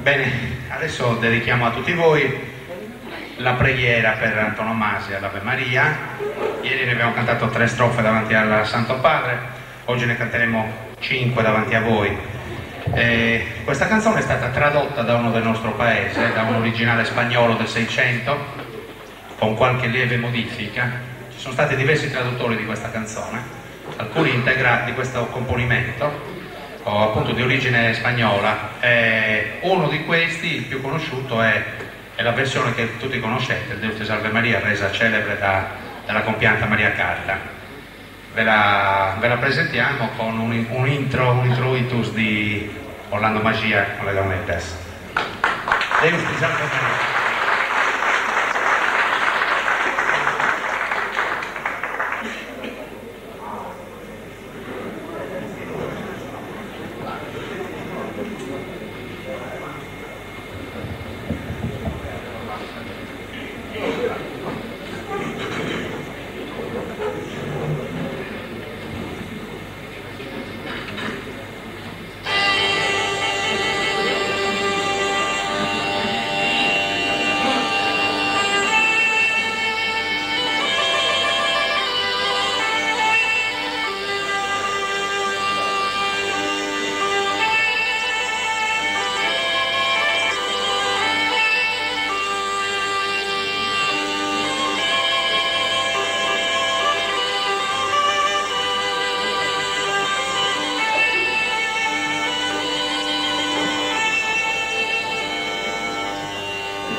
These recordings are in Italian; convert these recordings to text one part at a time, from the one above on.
Bene, adesso dedichiamo a tutti voi la preghiera per antonomasia, l'Ave Maria. Ieri ne abbiamo cantato 3 strofe davanti al Santo Padre, oggi ne canteremo 5 davanti a voi. Questa canzone è stata tradotta da uno del nostro paese, da un originale spagnolo del 600, con qualche lieve modifica. Ci sono stati diversi traduttori di questa canzone, alcuni integrati di questo componimento, appunto di origine spagnola. Uno di questi, il più conosciuto, è la versione che tutti conoscete, il Deus te salve Maria, resa celebre dalla compianta Maria Carta. Ve la presentiamo con un introitus di Orlando Magia con le Daunettes. Deus te salve Maria.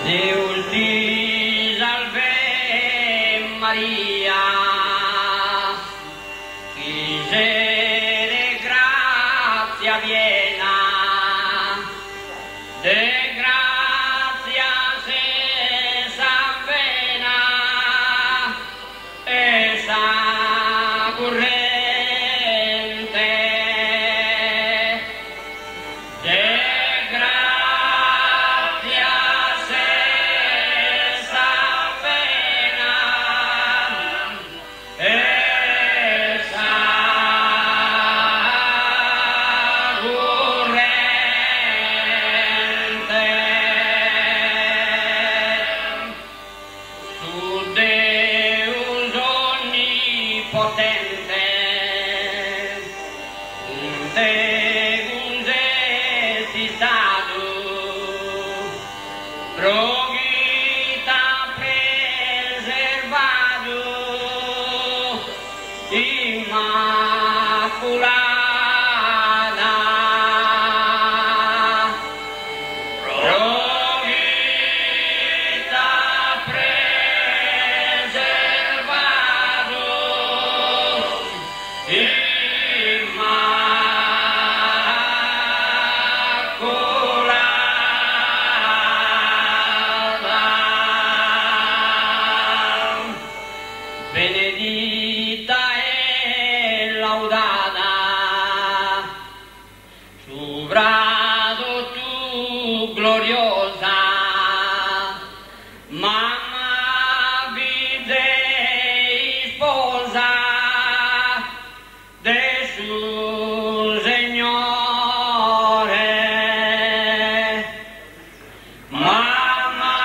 Deus ti salve Maria, chi de grazia piena, de grazia senza pena, esa corrente, de potente, un te un stato, progita preservato, immaculata. Benedita e laudata, sovrado tu gloriosa, mamma Dei sposa, de su Signore, Signore.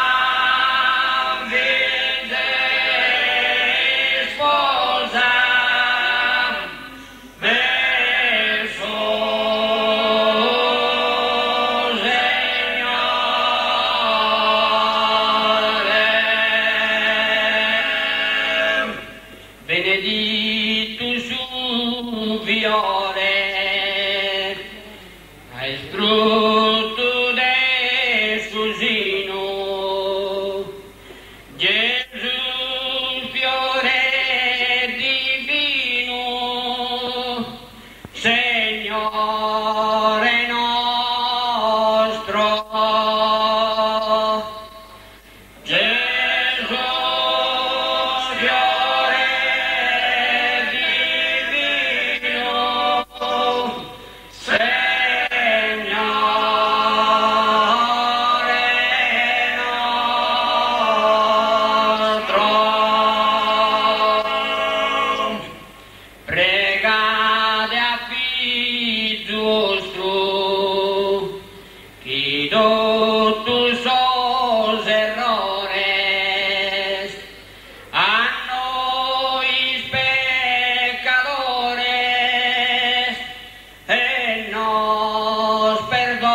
nos perdone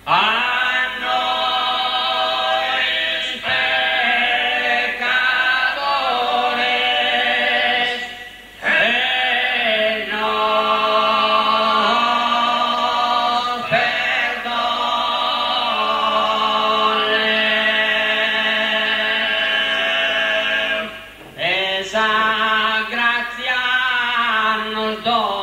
a nos pecadores nos perdone esa gracia nos dona.